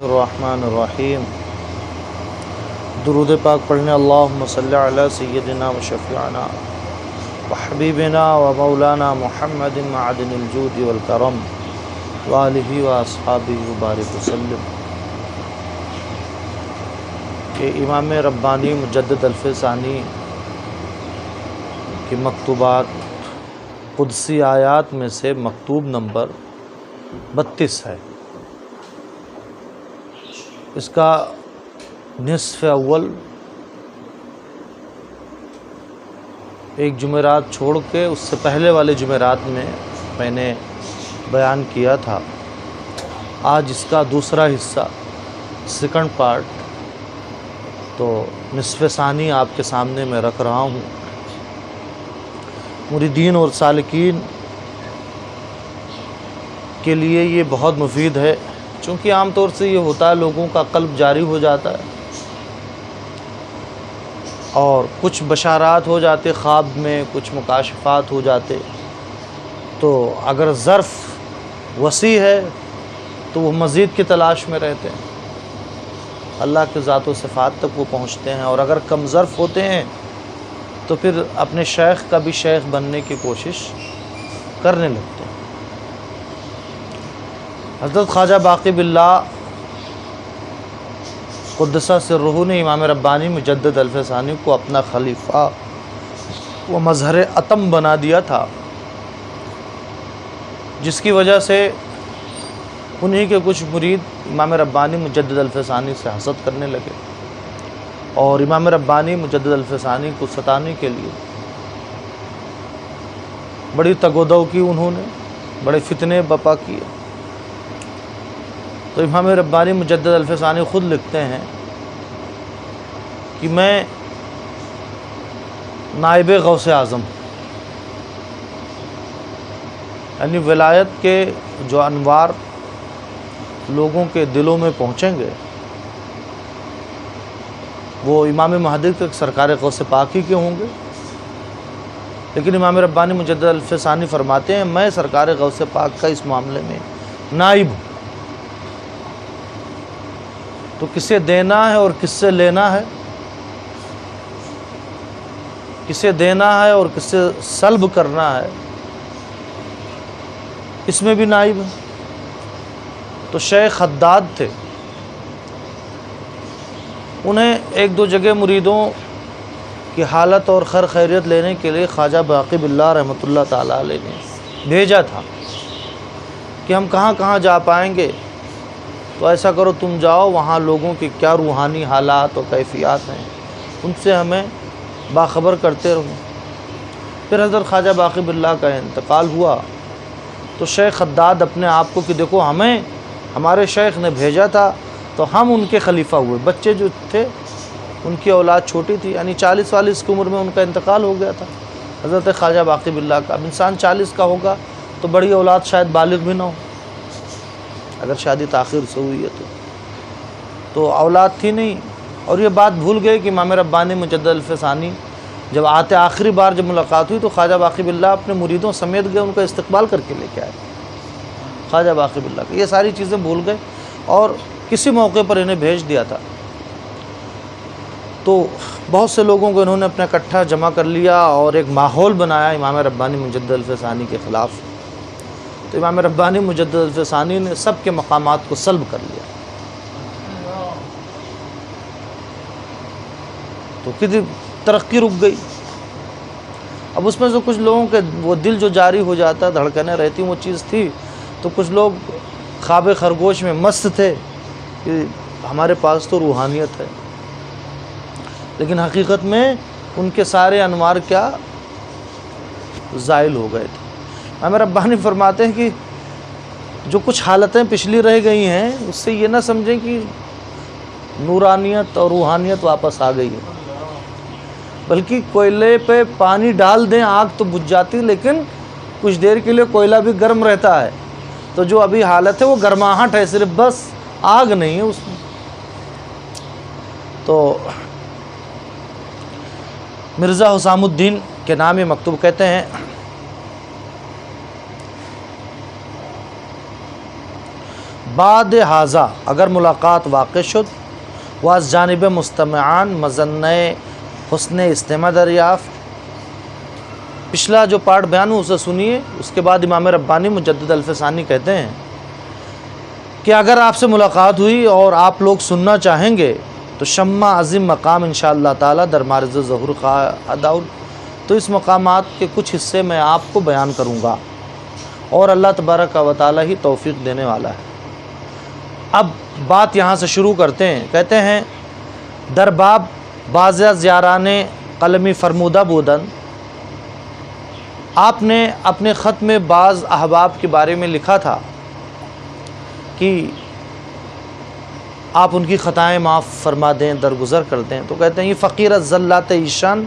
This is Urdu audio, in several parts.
الرحمن الرحیم۔ درود پاک پڑھنے اللہم صلی علی سیدنا و شفیعنا و حبیبنا و مولانا محمد معدن الجود والکرم و آلہ و اصحابہ وبارک وسلم۔ کہ امام ربانی مجدد الف ثانی کی مکتوبات قدسی آیات میں سے مکتوب نمبر 32 ہے۔ اس کا نصف اول ایک جمعرات چھوڑ کے اس سے پہلے والے جمعرات میں نے بیان کیا تھا۔ آج اس کا دوسرا حصہ سیکنڈ پارٹ تو نصف ثانی آپ کے سامنے میں رکھ رہا ہوں۔ مریدین اور سالکین کے لیے یہ بہت مفید ہے، چونکہ عام طور سے یہ ہوتا ہے لوگوں کا قلب جاری ہو جاتا ہے اور کچھ بشارات ہو جاتے خواب میں، کچھ مکاشفات ہو جاتے، تو اگر ظرف وسیع ہے تو وہ مزید کی تلاش میں رہتے ہیں، اللہ کے ذات و صفات تک وہ پہنچتے ہیں، اور اگر کم ظرف ہوتے ہیں تو پھر اپنے شیخ کا بھی شیخ بننے کی کوشش کرنے لگتے ہیں۔ حضرت خواجہ باقی باللہ قدسہ سرہ نے امام ربانی مجدد الف ثانی کو اپنا خلیفہ و مظہر اتم بنا دیا تھا، جس کی وجہ سے انہی کے کچھ مرید امام ربانی مجدد الف ثانی سے حسد کرنے لگے اور امام ربانی مجدد الف ثانی کو ستانے کے لیے بڑی تگ و دو کی، انہوں نے بڑے فتنے بپا کیے۔ تو امام ربانی مجدد الف ثانی خود لکھتے ہیں کہ میں نائب غوث اعظم، یعنی ولایت کے جو انوار لوگوں کے دلوں میں پہنچیں گے وہ امام مہدی کے سرکار غوث پاک ہی کے ہوں گے، لیکن امام ربانی مجدد الف ثانی فرماتے ہیں میں سرکار غوث پاک کا اس معاملے میں نائب ہوں۔ تو کسے دینا ہے اور کس سے لینا ہے، کسے دینا ہے اور کس سے سلب کرنا ہے، اس میں بھی نائب ہے۔ تو شیخ حداد تھے، انہیں ایک دو جگہ مریدوں کی حالت اور خیر خیریت لینے کے لیے خواجہ باقی باللہ رحمۃ اللہ تعالیٰ علیہ نے بھیجا تھا کہ ہم کہاں کہاں جا پائیں گے، تو ایسا کرو تم جاؤ، وہاں لوگوں کی کیا روحانی حالات اور کیفیات ہیں ان سے ہمیں باخبر کرتے رہو۔ پھر حضرت خواجہ باقی باللہ کا انتقال ہوا تو شیخ حداد اپنے آپ کو کہ دیکھو ہمیں ہمارے شیخ نے بھیجا تھا تو ہم ان کے خلیفہ ہوئے۔ بچے جو تھے ان کی اولاد چھوٹی تھی، یعنی 40 کی عمر میں ان کا انتقال ہو گیا تھا حضرت خواجہ باقی باللہ کا۔ اب انسان 40 کا ہوگا تو بڑی اولاد شاید بالغ بھی نہ ہو، اگر شادی تاخیر سے ہوئی ہے تو اولاد تھی نہیں، اور یہ بات بھول گئے کہ امام ربانی مجدد الف ثانی جب آخری بار جب ملاقات ہوئی تو خواجہ باقی باللہ اپنے مریدوں سمیت گئے، ان کا استقبال کر کے لے کے آئے خواجہ باقی باللہ کا۔ یہ ساری چیزیں بھول گئے اور کسی موقع پر انہیں بھیج دیا تھا، تو بہت سے لوگوں کو انہوں نے اپنا اکٹھا جمع کر لیا اور ایک ماحول بنایا امام ربانی مجدد الف ثانی کے خلاف۔ تو امام ربانی مجدد الف ثانی نے سب کے مقامات کو سلب کر لیا، تو کتنی ترقی رک گئی۔ اب اس میں سے کچھ لوگوں کے وہ دل جو جاری ہو جاتا ہے، دھڑکنیں رہتی وہ چیز تھی، تو کچھ لوگ خواب خرگوش میں مست تھے کہ ہمارے پاس تو روحانیت ہے، لیکن حقیقت میں ان کے سارے انوار کیا زائل ہو گئے تھے۔ امام ربانی فرماتے ہیں کہ جو کچھ حالتیں پچھلی رہ گئی ہیں اس سے یہ نہ سمجھیں کہ نورانیت اور روحانیت واپس آ گئی ہے، بلکہ کوئلے پہ پانی ڈال دیں آگ تو بجھ جاتی، لیکن کچھ دیر کے لیے کوئلہ بھی گرم رہتا ہے، تو جو ابھی حالت ہے وہ گرماہٹ ہے صرف، بس آگ نہیں ہے اس میں۔ تو مرزا حسام الدین کے نام یہ مکتوب کہتے ہیں بعد حاضہ اگر ملاقات واقع شد واز جانب مستمعان مظنہ حسن استماع دریافت. پچھلا جو پارٹ بیان ہو اسے سنیے. اس کے بعد امام ربانی مجدد الفسانی کہتے ہیں کہ اگر آپ سے ملاقات ہوئی اور آپ لوگ سننا چاہیں گے تو شمع عظیم مقام انشاءاللہ تعالیٰ در معرض ظہور خواہ اداؤ، تو اس مقامات کے کچھ حصے میں آپ کو بیان کروں گا اور اللہ تبارک و تعالیٰ ہی توفیق دینے والا ہے. اب بات یہاں سے شروع کرتے ہیں. کہتے ہیں در باب بازیہ زیاران قلمی فرمودہ بودن، آپ نے اپنے خط میں بعض احباب کے بارے میں لکھا تھا کہ آپ ان کی خطائیں معاف فرما دیں، درگزر کر دیں. تو کہتے ہیں یہ فقیر الزلات ایشان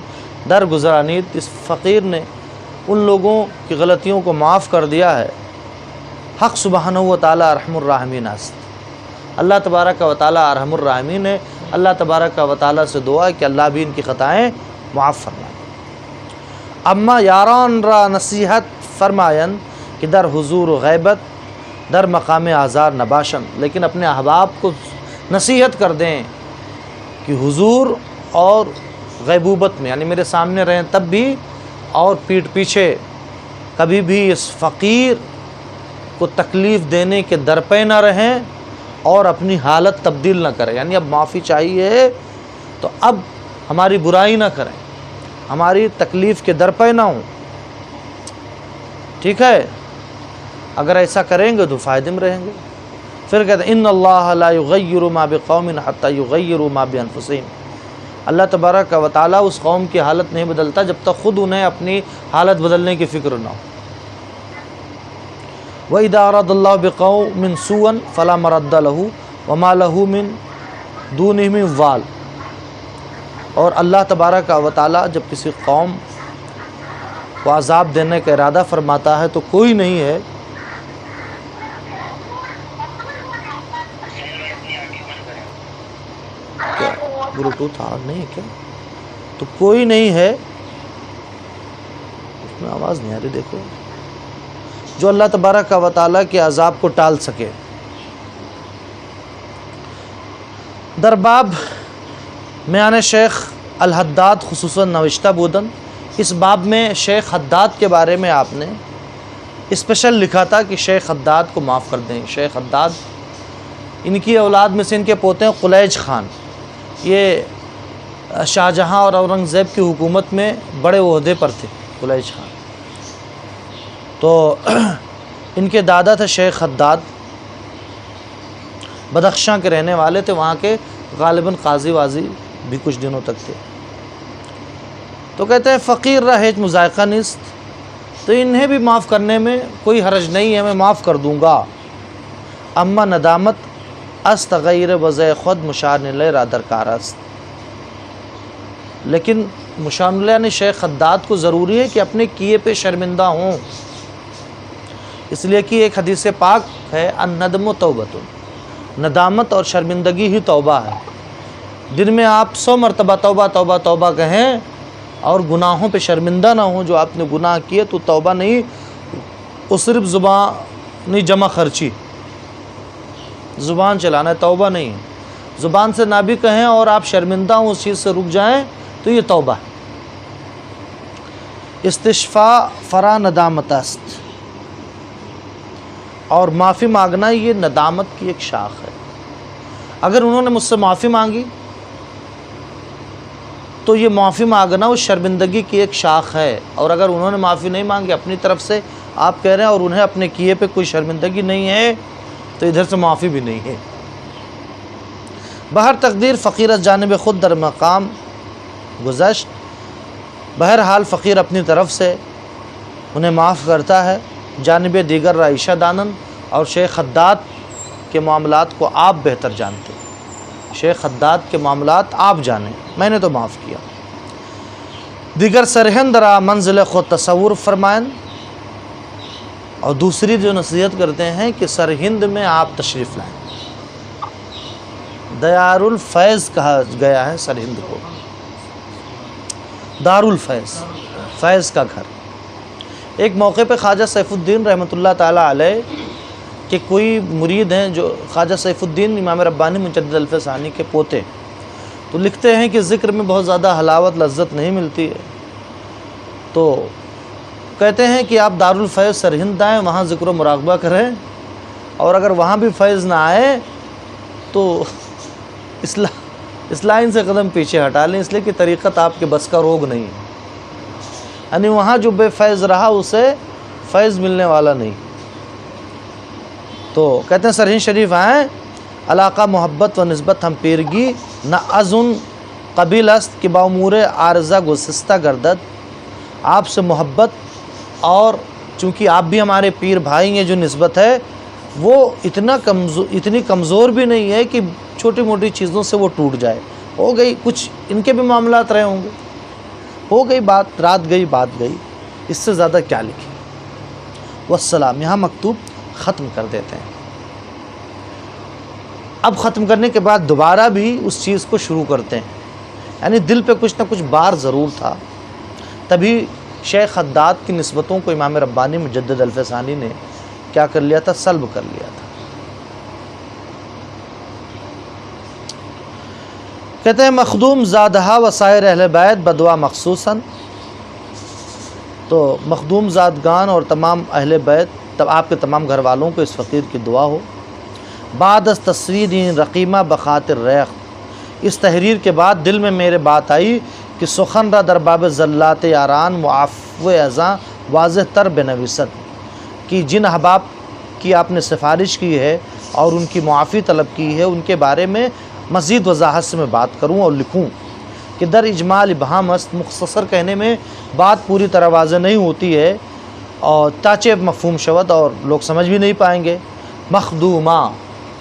درگزرانیت، اس فقیر نے ان لوگوں کی غلطیوں کو معاف کر دیا ہے. حق سبحانہ و تعالیٰ ارحم الراحمین است، اللہ تبارک و تعالیٰ ارحم الراحمین ہے. اللہ تبارک و تعالیٰ سے دعا ہے کہ اللہ بھی ان کی خطائیں معاف فرمائے. اما یاران را نصیحت فرمائن کہ در حضور و غیبت در مقام آزار نباشن، لیکن اپنے احباب کو نصیحت کر دیں کہ حضور اور غیبوبت میں، یعنی میرے سامنے رہیں تب بھی اور پیٹھ پیچھے کبھی بھی اس فقیر کو تکلیف دینے کے درپے نہ رہیں اور اپنی حالت تبدیل نہ کریں. یعنی اب معافی چاہیے تو اب ہماری برائی نہ کریں، ہماری تکلیف کے درپے نہ ہوں. ٹھیک ہے، اگر ایسا کریں گے تو فائدے میں رہیں گے. پھر کہتے ہیں ان اللہ لا یغیر ما بقوم حتی یغیروا ما بانفسہم، اللہ تبارک و تعالیٰ اس قوم کی حالت نہیں بدلتا جب تک خود انہیں اپنی حالت بدلنے کی فکر نہ ہو. وَإِذَا أَرَادَ اللَّهُ بِقَوْمٍ سُوءًا فَلَا مَرَدَّ لَهُ وَمَا لَهُ مِن دُونِهِ مِن وَالٍ. اور اللہ تبارک و تعالیٰ جب کسی قوم کو عذاب دینے کا ارادہ فرماتا ہے تو کوئی نہیں ہے کیا بلوٹوتھ آن نہیں ہے کیا، تو کوئی نہیں ہے، اس میں آواز نہیں آ رہی، دیکھو، جو اللہ تبارک و تعالیٰ کے عذاب کو ٹال سکے. در باب میان شیخ الحداد خصوصاً نوشتہ بودن، اس باب میں شیخ حداد کے بارے میں آپ نے اسپیشل لکھا تھا کہ شیخ حداد کو معاف کر دیں. شیخ حداد، ان کی اولاد میں سے ان کے پوتے ہیں قلیج خان، یہ شاہ جہاں اور اورنگزیب کی حکومت میں بڑے عہدے پر تھے. قلیج خان تو ان کے دادا تھے شیخ حداد، بدخشاں کے رہنے والے تھے، وہاں کے غالباً قاضی وازی بھی کچھ دنوں تک تھے. تو کہتے ہیں فقیر را ہیچ مذائقہ نیست، تو انہیں بھی معاف کرنے میں کوئی حرج نہیں ہے، میں معاف کر دوں گا. اما ندامت است غیر وضع خود مشان لے را درکار است، لیکن مشان اللہ نے شیخ حداد کو ضروری ہے کہ اپنے کیے پہ شرمندہ ہوں، اس لیے کہ ایک حدیث پاک ہے الندم توبۃ، ندامت اور شرمندگی ہی توبہ ہے. دن میں آپ 100 مرتبہ توبہ توبہ توبہ کہیں اور گناہوں پہ شرمندہ نہ ہوں. جو آپ نے گناہ کیے تو توبہ نہیں، وہ صرف زبان نہیں، جمع خرچی، زبان چلانا ہے، توبہ نہیں. زبان سے نہ بھی کہیں اور آپ شرمندہ ہوں، اس چیز سے رک جائیں تو یہ توبہ ہے. استشفاء فرا ندامت است، اور معافی مانگنا یہ ندامت کی ایک شاخ ہے. اگر انہوں نے مجھ سے معافی مانگی تو یہ معافی مانگنا وہ شرمندگی کی ایک شاخ ہے، اور اگر انہوں نے معافی نہیں مانگی اپنی طرف سے، آپ کہہ رہے ہیں، اور انہیں اپنے کیے پہ کوئی شرمندگی نہیں ہے، تو ادھر سے معافی بھی نہیں ہے. بہر تقدیر فقیر از جانب خود در مقام گزشت، بہرحال فقیر اپنی طرف سے انہیں معاف کرتا ہے. جانب دیگر را عائشہ دانن، اور شیخ حداد کے معاملات کو آپ بہتر جانتے. شیخ حداد کے معاملات آپ جانیں، میں نے تو معاف کیا. دیگر سرہند را منزل خود تصور فرمائیں، اور دوسری جو نصیحت کرتے ہیں کہ سرہند میں آپ تشریف لائیں. دار الفیض کہا گیا ہے سرہند کو، دار الفیض، فیض کا گھر. ایک موقع پہ خواجہ سیف الدین رحمۃ اللہ تعالیٰ علیہ کہ کوئی مرید ہیں جو خواجہ سیف الدین امام ربانی مجدد الف ثانی کے پوتے، تو لکھتے ہیں کہ ذکر میں بہت زیادہ حلاوت لذت نہیں ملتی ہے، تو کہتے ہیں کہ آپ دارالفیض سرہند آئیں، وہاں ذکر و مراقبہ کریں، اور اگر وہاں بھی فیض نہ آئے تو اصلاح سے قدم پیچھے ہٹا لیں، اس لیے کہ طریقت آپ کے بس کا روگ نہیں ہے، یعنی وہاں جو بے فیض رہا اسے فیض ملنے والا نہیں۔ تو کہتے ہیں سرہند شریف آئیں، علاقہ محبت و نسبت ہم پیرگی، نہ ازن قبیل است کہ بامور عارضہ گسستہ گردد۔ آپ سے محبت، اور چونکہ آپ بھی ہمارے پیر بھائی ہیں، جو نسبت ہے وہ اتنی کمزور بھی نہیں ہے کہ چھوٹی موٹی چیزوں سے وہ ٹوٹ جائے۔ ہو گئی، کچھ ان کے بھی معاملات رہے ہوں گے، ہو گئی بات، رات گئی بات گئی، اس سے زیادہ کیا لکھیں۔ والسلام، یہاں مکتوب ختم کر دیتے ہیں۔ اب ختم کرنے کے بعد دوبارہ بھی اس چیز کو شروع کرتے ہیں، یعنی دل پہ کچھ نہ کچھ بار ضرور تھا، تبھی شیخ خداد کی نسبتوں کو امام ربانی مجدد الف ثانی نے کیا کر لیا تھا، سلب کر لیا تھا۔ کہتے ہیں مخدوم زادہا وسائر اہل بیت بدعا مخصوصاً، تو مخدوم زادگان اور تمام اہل بیت، تب آپ کے تمام گھر والوں کو اس فقیر کی دعا ہو۔ بعد از تصوید رقیمہ بخاطر ریخ، اس تحریر کے بعد دل میں میرے بات آئی کہ سخن را در باب زلات یاران معافو ازاں واضح تر بنویست، کہ جن احباب کی آپ نے سفارش کی ہے اور ان کی معافی طلب کی ہے، ان کے بارے میں مزید وضاحت سے میں بات کروں اور لکھوں کہ در اجمال ابہام است، مختصر کہنے میں بات پوری طرح واضح نہیں ہوتی ہے، اور تاچہ مفہوم شود اور لوگ سمجھ بھی نہیں پائیں گے۔ مخدومہ،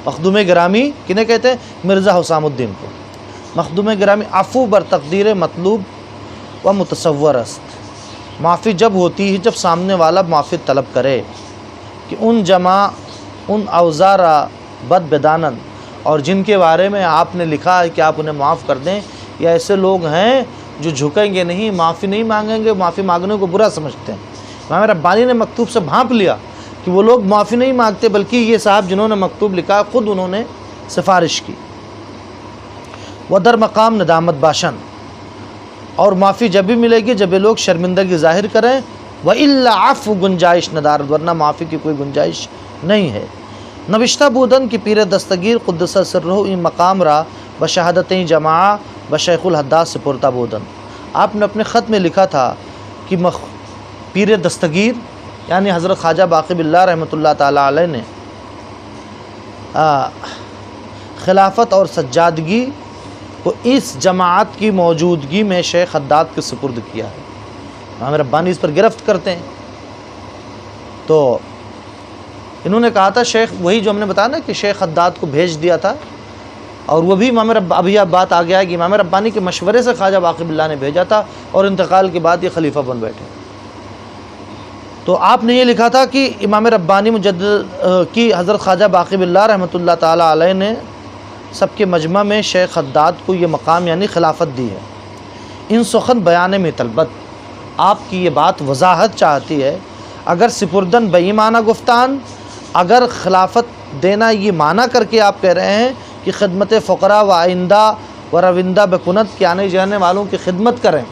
مخدوم گرامی کنہیں کہتے ہیں؟ مرزا حسام الدین کو۔ مخدوم گرامی عفو بر تقدیر مطلوب و متصور است، معافی جب ہوتی ہے جب سامنے والا معافی طلب کرے، کہ ان اوزار بد بدانن، اور جن کے بارے میں آپ نے لکھا ہے کہ آپ انہیں معاف کر دیں، یا ایسے لوگ ہیں جو جھکیں گے نہیں، معافی نہیں مانگیں گے، معافی مانگنے کو برا سمجھتے ہیں۔ امام ربانی نے مکتوب سے بھانپ لیا کہ وہ لوگ معافی نہیں مانگتے، بلکہ یہ صاحب جنہوں نے مکتوب لکھا خود انہوں نے سفارش کی۔ وہ در مقام ندامت باشن، اور معافی جب بھی ملے گی جب یہ لوگ شرمندگی ظاہر کریں، وَإِلَّا عَفْوُ گنجائش ندارت، ورنہ معافی کی کوئی گنجائش نہیں ہے۔ نوشتہ بودن کی پیر دستگیر قدس سرہ این مقام را بشہادتیں جماع بشیخ الحداد سپرتا بودن، آپ نے اپنے خط میں لکھا تھا کہ پیر دستگیر یعنی حضرت خواجہ باقی باللہ رحمۃ اللہ تعالیٰ علیہ نے خلافت اور سجادگی کو اس جماعت کی موجودگی میں شیخ خداد کے سپرد کیا ہے۔ امام ربانی اس پر گرفت کرتے ہیں، تو انہوں نے کہا تھا شیخ، وہی جو ہم نے بتایا نا کہ شیخ خداد کو بھیج دیا تھا، اور وہ بھی ابھی اب بات آ گیا ہے کہ امام ربانی کے مشورے سے خواجہ باقی باللہ نے بھیجا تھا، اور انتقال کے بعد یہ خلیفہ بن بیٹھے۔ تو آپ نے یہ لکھا تھا کہ امام ربانی مجدد کی حضرت خواجہ باقی باللہ رحمۃ اللہ تعالیٰ علیہ نے سب کے مجمع میں شیخ خداد کو یہ مقام یعنی خلافت دی ہے۔ ان سخن بیان میں طلبت، آپ کی یہ بات وضاحت چاہتی ہے، اگر سپردن بئی معنی گفتان، اگر خلافت دینا یہ معنی کر کے آپ کہہ رہے ہیں کہ خدمت فقراء و آئندہ و روندہ بکنت، کے آنے جانے والوں کی خدمت کریں،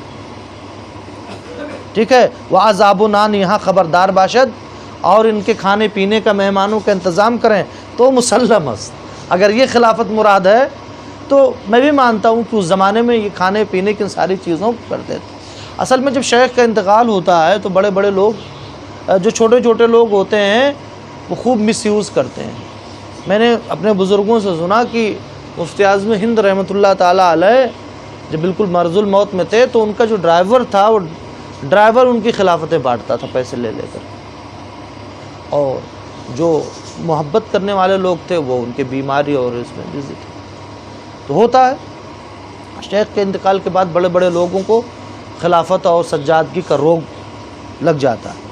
ٹھیک ہے، وہ عذاب و نان یہاں خبردار باشد، اور ان کے کھانے پینے کا مہمانوں کا انتظام کریں، تو مسلم است۔ اگر یہ خلافت مراد ہے تو میں بھی مانتا ہوں کہ اس زمانے میں یہ کھانے پینے کی ساری چیزوں کو کرتے تھے۔ اصل میں جب شیخ کا انتقال ہوتا ہے تو بڑے بڑے لوگ، جو چھوٹے چھوٹے لوگ ہوتے ہیں، وہ خوب مس یوز کرتے ہیں۔ میں نے اپنے بزرگوں سے سنا کہ مفتی اعظم ہند رحمۃ اللہ تعالیٰ علیہ جب بالکل مرض الموت میں تھے تو ان کا جو ڈرائیور تھا، وہ ڈرائیور ان کی خلافتیں بانٹتا تھا پیسے لے لے کر، اور جو محبت کرنے والے لوگ تھے وہ ان کے بیماری اور اس میں بزی تھے۔ تو ہوتا ہے شیخ کے انتقال کے بعد بڑے بڑے لوگوں کو خلافت اور سجادگی کا روگ لگ جاتا ہے۔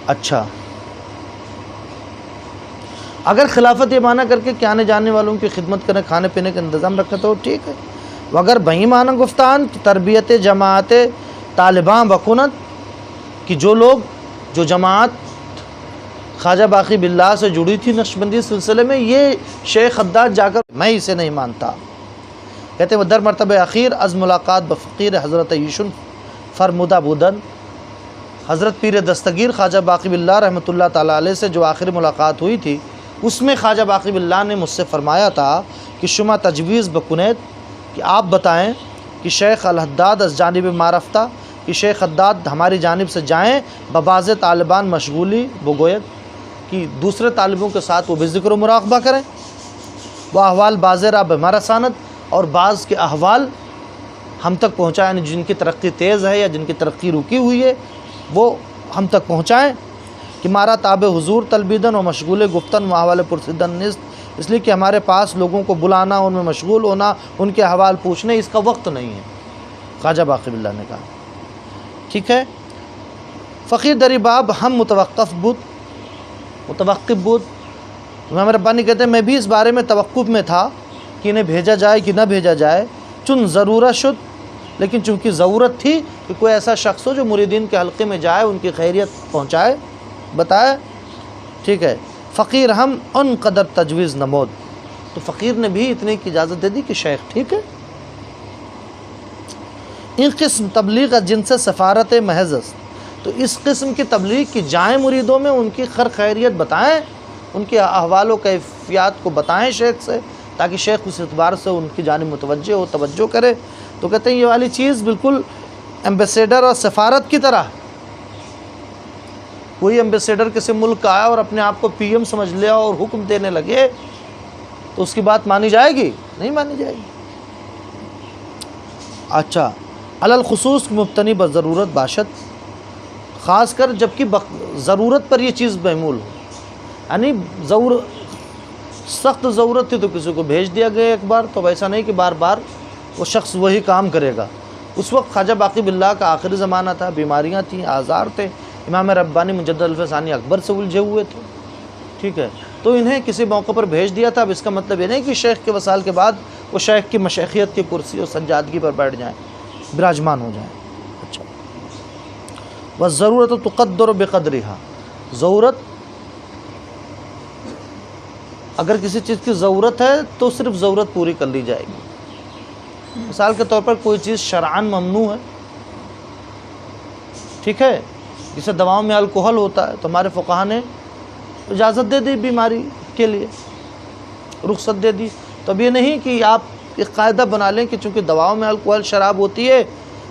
اچھا، اگر خلافت یہ معنی کر کے کہ آنے جانے والوں کی خدمت کریں، کھانے پینے کا انتظام رکھیں تو ٹھیک ہے، اگر بہی معنی گفتان تربیت جماعت طالبان بکنت، کہ جو لوگ جو جماعت خواجہ باقی باللہ سے جڑی تھی نقشبندی سلسلے میں، یہ شیخ خداد جا کر میں اسے نہیں مانتا، کہتے وہ در مرتبہ اخیر از ملاقات بفقیر حضرت یشن فرمودہ بودن، حضرت پیر دستگیر خواجہ باقی باللہ رحمۃ اللہ تعالیٰ علیہ سے جو آخری ملاقات ہوئی تھی، اس میں خواجہ باقی باللہ نے مجھ سے فرمایا تھا کہ شما تجویز بکنید کہ آپ بتائیں کہ شیخ الحداد از جانب ما رفتہ، کہ شیخ حداد ہماری جانب سے جائیں، ببعض طالبان مشغولی بگوید، کہ دوسرے طالبوں کے ساتھ وہ بھی ذکر و مراقبہ کریں، وہ احوال بعض را بما رساند، اور بعض کے احوال ہم تک پہنچائیں، یعنی جن کی ترقی تیز ہے یا جن کی ترقی رکی ہوئی ہے وہ ہم تک پہنچائیں، کہ مارا تاب حضور تلبیدن و مشغول گفتن و احوال پرسیدن نیست، اس لیے کہ ہمارے پاس لوگوں کو بلانا، ان میں مشغول ہونا، ان کے احوال پوچھنے، اس کا وقت نہیں ہے، خواجہ باقی باللہ نے کہا۔ ٹھیک ہے، فقیر دری باب ہم متوقف بود، امام ربانی کہتے ہیں میں بھی اس بارے میں توقف میں تھا کہ انہیں بھیجا جائے کہ نہ بھیجا جائے، چون ضرورت شد، لیکن چونکہ ضرورت تھی کہ کوئی ایسا شخص ہو جو مریدین کے حلقے میں جائے، ان کی خیریت پہنچائے، بتائے۔ ٹھیک ہے، فقیر ہم ان قدر تجویز نمود، تو فقیر نے بھی اتنے کی اجازت دے دی کہ شیخ ٹھیک ہے۔ ان قسم تبلیغ جن سے سفارت محض است، تو اس قسم کی تبلیغ کی جائیں مریدوں میں، ان کی خیریت بتائیں، ان کے احوال و کیفیات کو بتائیں شیخ سے، تاکہ شیخ اس اعتبار سے ان کی جانب متوجہ ہو، توجہ کرے۔ تو کہتے ہیں یہ والی چیز بالکل ایمبیسیڈر اور سفارت کی طرح، کوئی ایمبیسیڈر کسی ملک کا آیا اور اپنے آپ کو پی ایم سمجھ لیا اور حکم دینے لگے تو اس کی بات مانی جائے گی؟ نہیں مانی جائے گی۔ اچھا، علی الخصوص مبتنی بضرورت باشد، خاص کر جبکہ ضرورت پر یہ چیز معمول ہو، یعنی سخت ضرورت تھی تو کسی کو بھیج دیا گیا ایک بار، تو ایسا نہیں کہ بار بار وہ شخص وہی کام کرے گا۔ اس وقت خواجہ باقی باللہ کا آخری زمانہ تھا، بیماریاں تھیں، آزار تھے، امام ربانی مجدد الف ثانی اکبر سے الجھے ہوئے تھے، ٹھیک ہے، تو انہیں کسی موقع پر بھیج دیا تھا۔ اب اس کا مطلب یہ نہیں کہ شیخ کے وصال کے بعد وہ شیخ کی مشیخیت کی کرسی اور سجادگی پر بیٹھ جائیں، براجمان ہو جائیں۔ اچھا، والضرورت تقدر بقدرها، ضرورت، اگر کسی چیز کی ضرورت ہے تو صرف ضرورت پوری کر لی جائے گی۔ مثال کے طور پر کوئی چیز شرعاً ممنوع ہے، ٹھیک ہے، جسے دواؤں میں الکحل ہوتا ہے، تو ہمارے فقہا نے اجازت دے دی بیماری کے لیے، رخصت دے دی۔ تو اب یہ نہیں کہ آپ ایک قاعدہ بنا لیں کہ چونکہ دواؤں میں الکحل شراب ہوتی ہے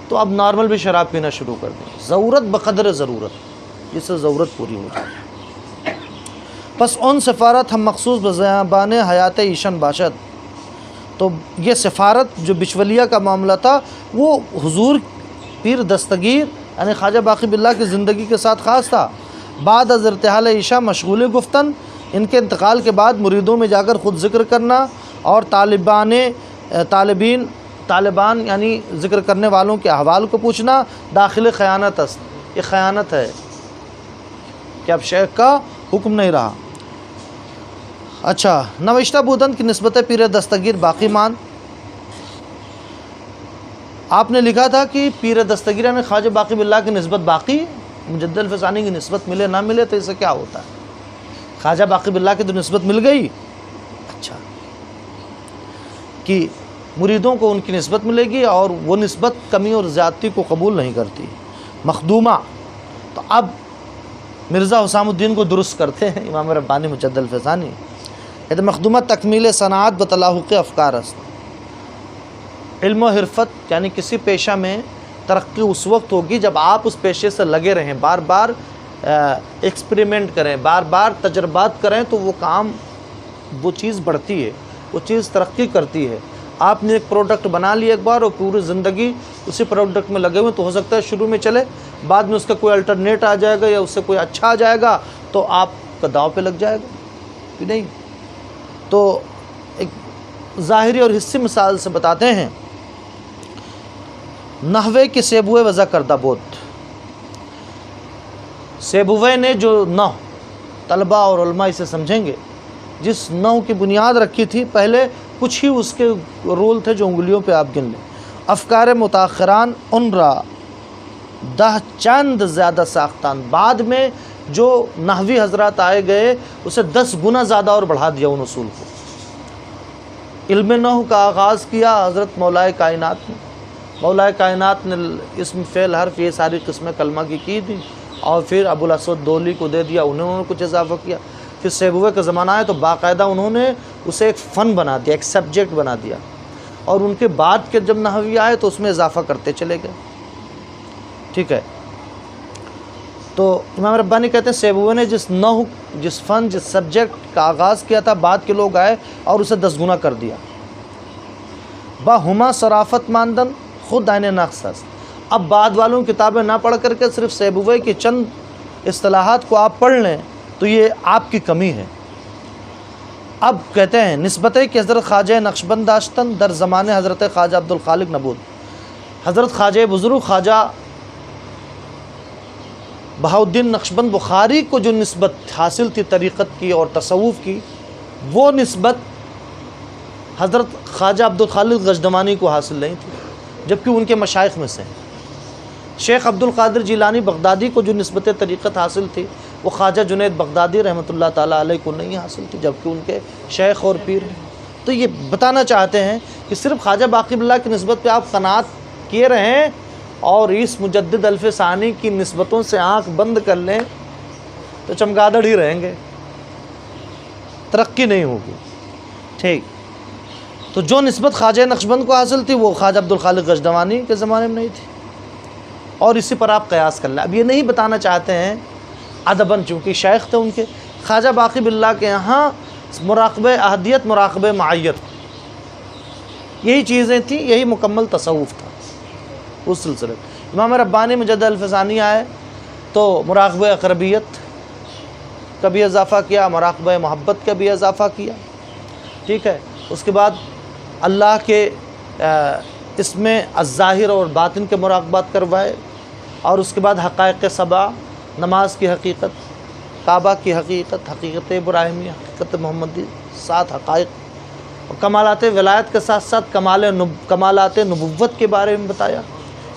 تو اب نارمل بھی شراب پینا شروع کر دیں۔ ضرورت بقدر ضرورت، جس سے ضرورت پوری ہو جائے۔ پس ان سفارت ہم مخصوص بزبان حیات ایشن باشد، تو یہ سفارت جو بچولیہ کا معاملہ تھا وہ حضور پیر دستگیر یعنی خواجہ باقی باللہ کی زندگی کے ساتھ خاص تھا۔ بعد از ارتحال عشاء مشغول گفتن، ان کے انتقال کے بعد مریدوں میں جا کر خود ذکر کرنا اور طالبان یعنی ذکر کرنے والوں کے احوال کو پوچھنا، داخل خیانت است، یہ خیانت ہے کہ اب شیخ کا حکم نہیں رہا۔ اچھا، نوشتہ بودند کی نسبت پیر دستگیر باقی مان، آپ نے لکھا تھا کہ پیر دستگیر نے خواجہ باقی باللہ کی نسبت باقی، مجدد الف ثانی کی نسبت ملے نہ ملے تو اسے کیا ہوتا ہے، خواجہ باقی باللہ کی تو نسبت مل گئی۔ اچھا، کہ مریدوں کو ان کی نسبت ملے گی اور وہ نسبت کمی اور زیادتی کو قبول نہیں کرتی۔ مخدومہ، تو اب مرزا حسام الدین کو درست کرتے ہیں امام ربانی مجدد الف ثانی، کہتے مخدومہ تکمیل صنعت بتلاحق افکار است، علم و حرفت یعنی کسی پیشہ میں ترقی اس وقت ہوگی جب آپ اس پیشے سے لگے رہیں، بار بار ایکسپریمنٹ کریں، بار بار تجربات کریں، تو وہ کام، وہ چیز بڑھتی ہے، وہ چیز ترقی کرتی ہے۔ آپ نے ایک پروڈکٹ بنا لی ایک بار اور پوری زندگی اسی پروڈکٹ میں لگے ہوئے، تو ہو سکتا ہے شروع میں چلے، بعد میں اس کا کوئی الٹرنیٹ آ جائے گا یا اس سے کوئی اچھا آ جائے گا تو آپ کا داؤ پہ لگ جائے گا کہ نہیں۔ تو ایک ظاہری اور حصی مثال سے بتاتے ہیں، نحوے کی سیبوئے وضع کردہ بود، سیبوئے نے جو نحو، طلبہ اور علماء اسے سمجھیں گے، جس نحو کی بنیاد رکھی تھی، پہلے کچھ ہی اس کے رول تھے جو انگلیوں پہ آپ گن لیں، افکار متاخران ان را دہ چند زیادہ ساختان، بعد میں جو نحوی حضرات آئے گئے اسے 10 گنا زیادہ اور بڑھا دیا ان اصول کو۔ علم نحو کا آغاز کیا حضرت مولا کائنات نے، مولا کائنات نے اسم فعل حرف یہ ساری قسمیں کلمہ کی دی، اور پھر ابو الاسود دولی کو دے دیا، انہوں نے کچھ اضافہ کیا۔ پھر سیبویہ کا زمانہ ہے تو باقاعدہ انہوں نے اسے ایک فن بنا دیا، ایک سبجیکٹ بنا دیا، اور ان کے بعد کے جب نحوی آئے تو اس میں اضافہ کرتے چلے گئے، ٹھیک ہے۔ تو امام ربانی کہتے ہیں سیبویہ نے جس نحو، جس فن، جس سبجیکٹ کا آغاز کیا تھا، بعد کے لوگ آئے اور اسے 10 گنا کر دیا۔ باہما صرافت ماندن خود عین نقص است۔ اب بعد والوں کتابیں نہ پڑھ کر کے صرف سیبویہ کی چند اصطلاحات کو آپ پڑھ لیں تو یہ آپ کی کمی ہے۔ اب کہتے ہیں نسبت کہ حضرت خواجہ نقشبند داشتن در زمانے حضرت خواجہ عبدالخالق نبود، حضرت خواجہ بزرگ خواجہ بہاؤالدین نقشبند بخاری کو جو نسبت حاصل تھی طریقت کی اور تصوف کی، وہ نسبت حضرت خواجہ عبدالخالق غجدمانی کو حاصل نہیں تھی، جبکہ ان کے مشائخ میں سے ہیں۔ شیخ عبدالقادر جیلانی بغدادی کو جو نسبت طریقت حاصل تھی وہ خواجہ جنید بغدادی رحمۃ اللہ تعالیٰ علیہ کو نہیں حاصل تھی، جبکہ ان کے شیخ اور پیر ہیں۔ تو یہ بتانا چاہتے ہیں کہ صرف خواجہ باقی باللہ کی نسبت پہ آپ قناعت کیے رہیں اور اس مجدد الف ثانی کی نسبتوں سے آنکھ بند کر لیں تو چمگادڑ ہی رہیں گے، ترقی نہیں ہوگی، ٹھیک۔ تو جو نسبت خواجہ نقشبند کو حاصل تھی وہ خواجہ عبدالخالق غجدوانی کے زمانے میں نہیں تھی، اور اسی پر آپ قیاس کر لیں۔ اب یہ نہیں بتانا چاہتے ہیں ادباً، چونکہ شیخ تھے ان کے، خواجہ باقی باللہ کے یہاں مراقبہ احدیت، مراقبہ معیت، یہی چیزیں تھیں، یہی مکمل تصوف تھا اس سلسلے۔ امام ربانی مجدد الف ثانی آئے تو مراقبہ اقربیت کا بھی اضافہ کیا، مراقبہ محبت کا بھی اضافہ کیا، ٹھیک ہے۔ اس کے بعد اللہ کے اس میں الظاہر اور باطن کے مراقبات کروائے، اور اس کے بعد حقائق سبع، نماز کی حقیقت، کعبہ کی حقیقت، حقیقت ابراہیمی، حقیقت محمدی، 7 حقائق، اور کمالات ولایت کے ساتھ ساتھ کمالات نبوت کے بارے میں بتایا۔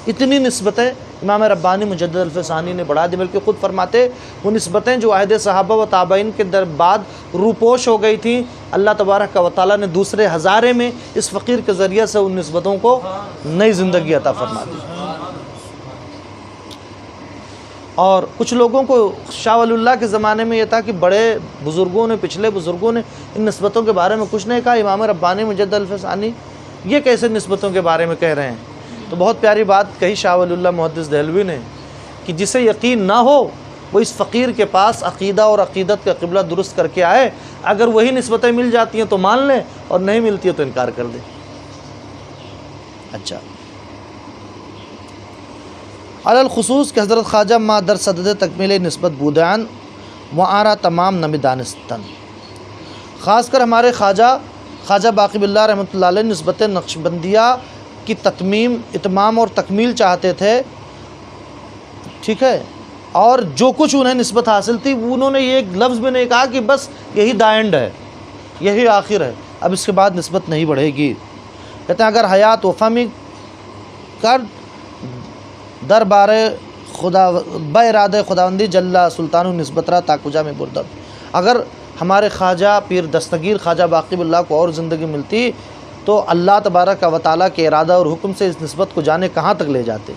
اتنی نسبتیں امام ربانی مجدد الف ثانی نے بڑھا دی، بلکہ خود فرماتے وہ نسبتیں جو عہد صحابہ و تابعین کے بعد روپوش ہو گئی تھیں، اللہ تبارک و تعالیٰ نے دوسرے ہزارے میں اس فقیر کے ذریعے سے ان نسبتوں کو نئی زندگی عطا فرما دی۔ اور کچھ لوگوں کو شاہ ولی اللہ کے زمانے میں یہ تھا کہ بڑے بزرگوں نے، پچھلے بزرگوں نے ان نسبتوں کے بارے میں کچھ نہیں کہا، امام ربانی مجدد الف ثانی یہ کیسے نسبتوں کے بارے میں کہہ رہے ہیں؟ تو بہت پیاری بات کہی شاہ ولی اللہ محدث دہلوی نے کہ جسے یقین نہ ہو وہ اس فقیر کے پاس عقیدہ اور عقیدت کا قبلہ درست کر کے آئے، اگر وہی نسبتیں مل جاتی ہیں تو مان لیں، اور نہیں ملتی ہے تو انکار کر دیں۔ اچھا، علی الخصوص کہ حضرت خواجہ ما در صدد تکمیل نسبت بودیان معارہ تمام نمی دانستن، خاص کر ہمارے خواجہ باقی باللہ رحمۃ اللہ علیہ نسبت نقشبندیہ کی اتمام اور تکمیل چاہتے تھے، ٹھیک ہے، اور جو کچھ انہیں نسبت حاصل تھی انہوں نے یہ ایک لفظ بھی نہیں کہا کہ بس یہی دا اینڈ ہے، یہی آخر ہے، اب اس کے بعد نسبت نہیں بڑھے گی۔ کہتے ہیں اگر حیات و فہمی کر دربار خدا باراد خداوندی جل سلطان نسبت را تا کجا میں بردم، اگر ہمارے خواجہ پیر دستگیر خواجہ باقی باللہ کو اور زندگی ملتی تو اللہ تبارک و تعالیٰ کے ارادہ اور حکم سے اس نسبت کو جانے کہاں تک لے جاتے۔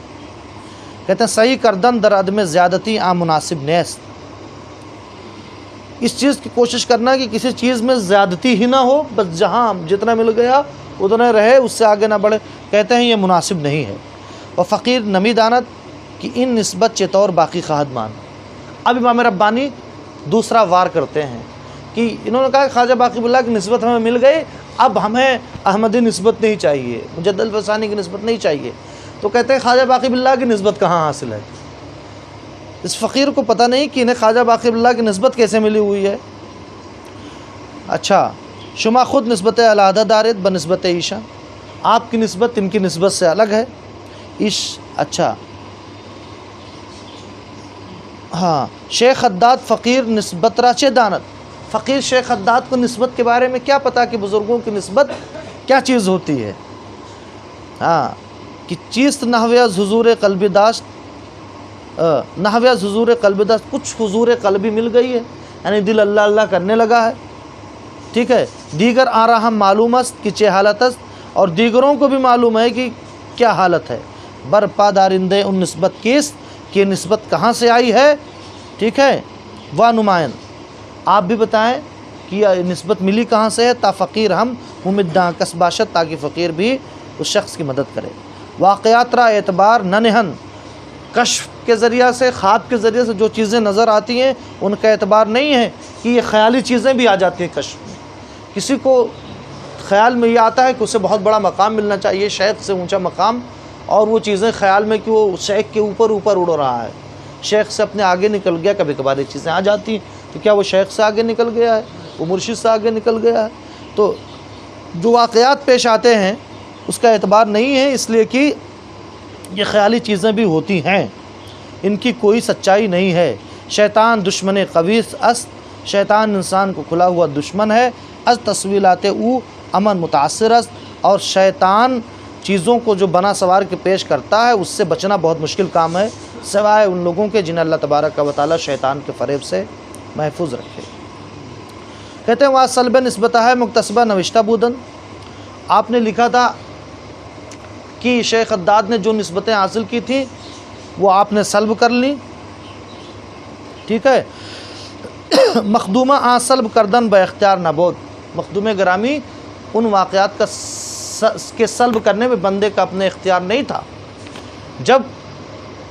کہتے ہیں صحیح کردن در عدم زیادتی عام مناسب نیست، اس چیز کی کوشش کرنا کہ کسی چیز میں زیادتی ہی نہ ہو، بس جہاں جتنا مل گیا اتنا رہے، اس سے آگے نہ بڑھے، کہتے ہیں یہ مناسب نہیں ہے۔ اور فقیر نمی دانت کہ ان نسبت چطور باقی خواہد مان۔ اب امام ربانی دوسرا وار کرتے ہیں کہ انہوں نے کہا کہ خواجہ باقی باللہ کی نسبت ہمیں مل گئی، اب ہمیں احمدی نسبت نہیں چاہیے، مجدد الف ثانی کی نسبت نہیں چاہیے۔ تو کہتے ہیں خواجہ باقی باللہ کی نسبت کہاں حاصل ہے؟ اس فقیر کو پتہ نہیں کہ انہیں خواجہ باقی باللہ کی نسبت کیسے ملی ہوئی ہے۔ اچھا، شما خود نسبت علیحدہ دارید بنسبت عیشہ، آپ کی نسبت ان کی نسبت سے الگ ہے۔ اچھا، ہاں، شیخ خداد فقیر نسبت را چے دانت، فقیر شیخ خداد کو نسبت کے بارے میں کیا پتا کہ بزرگوں کی نسبت کیا چیز ہوتی ہے؟ ہاں، کہ چیست نحویہ حضور قلبی داشت نحویہ حضور قلب دست، کچھ حضور قلبی مل گئی ہے، یعنی دل اللہ اللہ کرنے لگا ہے، ٹھیک ہے۔ دیگر آرا ہم معلوم است کہ چے حالت است، اور دیگروں کو بھی معلوم ہے کہ کیا حالت ہے۔ برپا دارندے ان نسبت کیس، کہ نسبت کہاں سے آئی ہے، ٹھیک ہے۔ و نمائن، آپ بھی بتائیں کہ یہ نسبت ملی کہاں سے ہے، تا فقیر ہم ممداں کس باشد، تاکہ فقیر بھی اس شخص کی مدد کرے۔ واقعات را اعتبار نہ نہن، کشف کے ذریعہ سے، خواب کے ذریعے سے جو چیزیں نظر آتی ہیں ان کا اعتبار نہیں ہے کہ یہ خیالی چیزیں بھی آ جاتی ہیں کشف میں۔ کسی کو خیال میں یہ آتا ہے کہ اسے بہت بڑا مقام ملنا چاہیے، شیخ سے اونچا مقام، اور وہ چیزیں خیال میں کہ وہ شیخ کے اوپر اڑ رہا ہے، شیخ سے اپنے آگے نکل گیا۔ کبھی کبھار یہ چیزیں آ جاتی ہیں تو کیا وہ شیخ سے آگے نکل گیا ہے، وہ مرشد سے آگے نکل گیا ہے؟ تو جو واقعات پیش آتے ہیں اس کا اعتبار نہیں ہے، اس لیے کہ یہ خیالی چیزیں بھی ہوتی ہیں، ان کی کوئی سچائی نہیں ہے۔ شیطان دشمن قویس است، شیطان انسان کو کھلا ہوا دشمن ہے۔ از تصویلات او امن متاثر است، اور شیطان چیزوں کو جو بنا سوار کے پیش کرتا ہے اس سے بچنا بہت مشکل کام ہے، سوائے ان لوگوں کے جنہیں اللہ تبارک و تعالیٰ شیطان کے فریب سے محفوظ رکھے۔ کہتے ہیں وہاں سلب نسبتہ ہے مکتسبہ نوشتہ بودن، آپ نے لکھا تھا کہ شیخ خداد نے جو نسبتیں حاصل کی تھیں وہ آپ نے سلب کر لیں، ٹھیک ہے۔ مخدومہ آ سلب کردن با اختیار نبود، مخدوم گرامی ان واقعات کا کے سلب کرنے میں بندے کا اپنے اختیار نہیں تھا۔ جب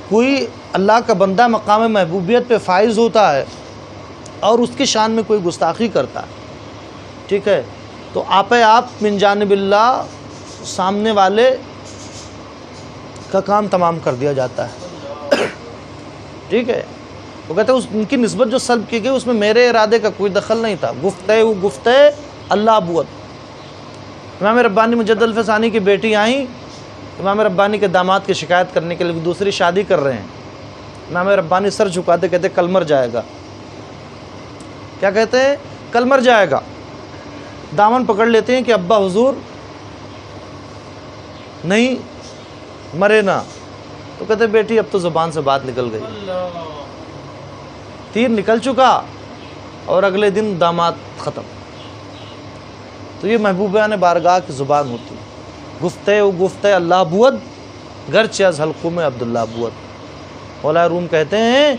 کوئی اللہ کا بندہ مقام محبوبیت پہ فائز ہوتا ہے اور اس کی شان میں کوئی گستاخی کرتا ہے، ٹھیک ہے، تو آپ من جانب اللہ سامنے والے کا کام تمام کر دیا جاتا ہے، ٹھیک ہے۔ وہ کہتے ہیں ان کی نسبت جو سلب کی گئی اس میں میرے ارادے کا کوئی دخل نہیں تھا، گفتہ اللہ بود۔ امام ربانی مجدد الفسانی کی بیٹی آئیں، امام ربانی کے داماد کی شکایت کرنے کے لیے دوسری شادی کر رہے ہیں، امام ربانی سر جھکاتے کہتے کل مر جائے گا، کیا کہتے ہیں، کل مر جائے گا۔ دامن پکڑ لیتے ہیں کہ ابا حضور نہیں مرے نا، تو کہتے بیٹی اب تو زبان سے بات نکل گئی، تیر نکل چکا، اور اگلے دن داماد ختم۔ تو یہ محبوبان بارگاہ کی زبان ہوتی ہے، گفتہ اللہ بود گرچہ از حلقوم عبداللہ بود۔ مولا روم کہتے ہیں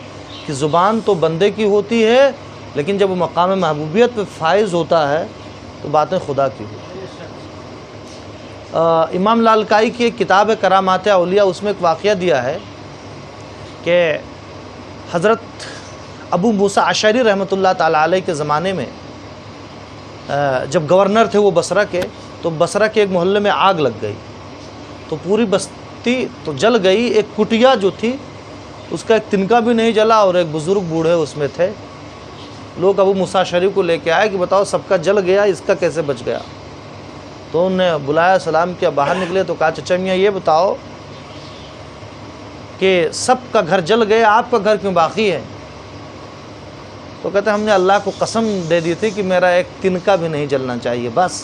کہ زبان تو بندے کی ہوتی ہے، لیکن جب وہ مقام محبوبیت پہ فائز ہوتا ہے تو باتیں خدا کی ہوتی ہیں۔ امام لالکائی کی ایک کتاب ہے کرامات اولیاء، اس میں ایک واقعہ دیا ہے کہ حضرت ابو موسیٰ اشعری رحمۃ اللہ تعالیٰ علیہ کے زمانے میں جب گورنر تھے وہ بصرہ کے، تو بصرہ کے ایک محلے میں آگ لگ گئی، تو پوری بستی تو جل گئی، ایک کٹیا جو تھی اس کا ایک تنکا بھی نہیں جلا، اور ایک بزرگ بوڑھے اس میں تھے۔ لوگ ابو موسیٰ اشعری کو لے کے آئے کہ بتاؤ سب کا جل گیا، اس کا کیسے بچ گیا؟ تو انہوں نے بلایا، سلام کیا، باہر نکلے تو کہا چچا میاں یہ بتاؤ کہ سب کا گھر جل گیا، آپ کا گھر کیوں باقی ہے؟ تو کہتے ہیں ہم نے اللہ کو قسم دے دی تھی کہ میرا ایک تنکا بھی نہیں جلنا چاہیے بس۔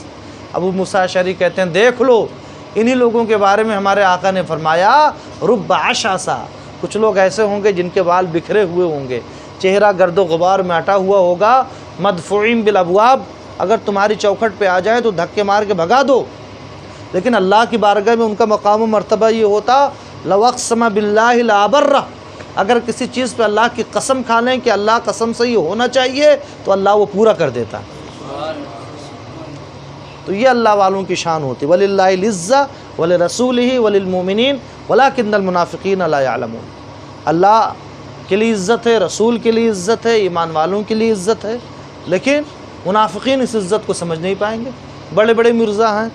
ابو موسیٰ اشعری کہتے ہیں دیکھ لو، انہی لوگوں کے بارے میں ہمارے آقا نے فرمایا رب عشاسا، کچھ لوگ ایسے ہوں گے جن کے بال بکھرے ہوئے ہوں گے، چہرہ گرد و غبار میں اٹا ہوا ہوگا، مدفوعین بالابواب، اگر تمہاری چوکھٹ پہ آ جائے تو دھکے مار کے بھگا دو، لیکن اللہ کی بارگاہ میں ان کا مقام و مرتبہ یہ ہوتا لو اقسم باللہ لابرہ، اگر کسی چیز پہ اللہ کی قسم کھا لیں کہ اللہ قسم سے یہ ہونا چاہیے تو اللہ وہ پورا کر دیتا۔ تو یہ اللہ والوں کی شان ہوتی، وَلِلَّهِ الْعِزَّةُ وَلِرَسُولِهِ وَلِلْمُؤْمِنِينَ وَلَكِنَّ الْمُنَافِقِينَ لَا يَعْلَمُونَ۔ اللہ کے لیے عزت ہے، رسول کے لیے عزت ہے، ایمان والوں کے لیے عزت ہے، لیکن منافقین اس عزت کو سمجھ نہیں پائیں گے۔ بڑے بڑے مرزا ہیں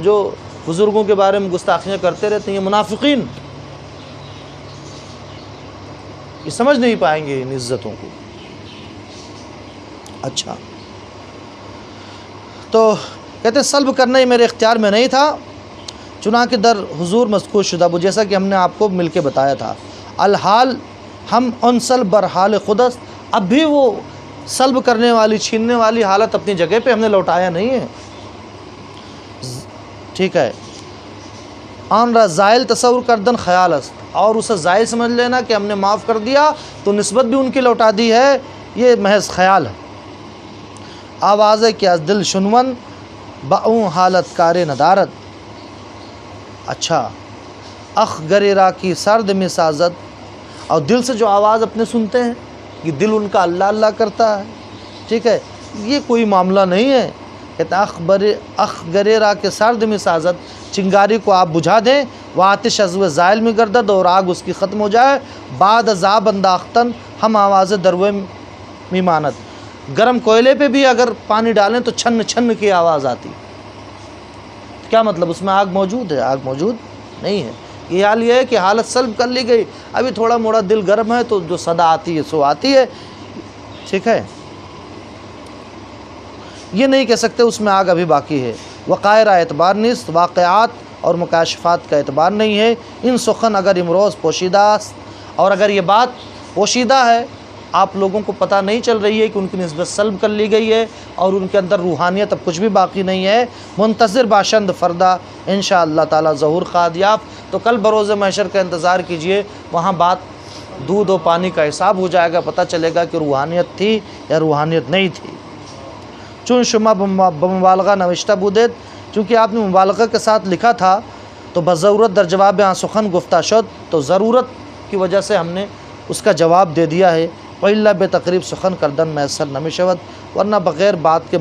جو بزرگوں کے بارے میں گستاخیاں کرتے رہتے ہیں، یہ منافقین یہ سمجھ نہیں پائیں گے ان عزتوں کو۔ اچھا، تو کہتے ہیں سلب کرنا یہ میرے اختیار میں نہیں تھا، چنانکہ در حضور مذکور شدہ، وہ جیسا کہ ہم نے آپ کو مل کے بتایا تھا، الحال ہم ان سلب برحال خودست، اب بھی وہ سلب کرنے والی چھیننے والی حالت اپنی جگہ پہ ہم نے لوٹایا نہیں ہے، ٹھیک ہے۔ آن را زائل تصور کردن خیال است، اور اسے ظاہر سمجھ لینا کہ ہم نے معاف کر دیا تو نسبت بھی ان کی لوٹا دی ہے، یہ محض خیال ہے۔ آواز کہ از دل شنون باوں حالت کار ندارت، اچھا اخ گرے را کی سرد میں سازد، اور دل سے جو آواز اپنے سنتے ہیں کہ دل ان کا اللہ اللہ کرتا ہے، ٹھیک ہے، یہ کوئی معاملہ نہیں ہے۔ کہتے ہیں اخ گرے را کے سرد میں سازد، چنگاری کو آپ بجھا دیں، وہ آتش ازو زائل میں گردد، اور آگ اس کی ختم ہو جائے، بعد عذاب انداختن ہم آواز دروے میں مانت، گرم کوئلے پہ بھی اگر پانی ڈالیں تو چھن چھن کی آواز آتی، کیا مطلب اس میں آگ موجود ہے؟ آگ موجود نہیں ہے۔ یہ حال یہ ہے کہ حالت سلب کر لی گئی، ابھی تھوڑا موڑا دل گرم ہے تو جو صدا آتی ہے سو آتی ہے، ٹھیک ہے، یہ نہیں کہہ سکتے اس میں آگ ابھی باقی ہے۔ وقائر اعتبار نیست، واقعات اور مکاشفات کا اعتبار نہیں ہے۔ ان سخن اگر امروز پوشیدہ است، اور اگر یہ بات پوشیدہ ہے، آپ لوگوں کو پتہ نہیں چل رہی ہے کہ ان کی نسبت سلب کر لی گئی ہے اور ان کے اندر روحانیت اب کچھ بھی باقی نہیں ہے، منتظر باشند فردا انشاءاللہ تعالی ظہور خواہد یافت، تو کل بروز محشر کا انتظار کیجئے، وہاں بات دودھ و پانی کا حساب ہو جائے گا، پتہ چلے گا کہ روحانیت تھی یا روحانیت نہیں تھی۔ چون شما بمبالغہ نوشتہ بودید، چونکہ آپ نے مبالغہ کے ساتھ لکھا تھا تو بضرورت در جواب آن سخن گفتہ شد، تو ضرورت کی وجہ سے ہم نے اس کا جواب دے دیا ہے۔ وَإِلَّا بے تقریب سخن کردن میسر نمی شود، ورنہ بغیر بات کے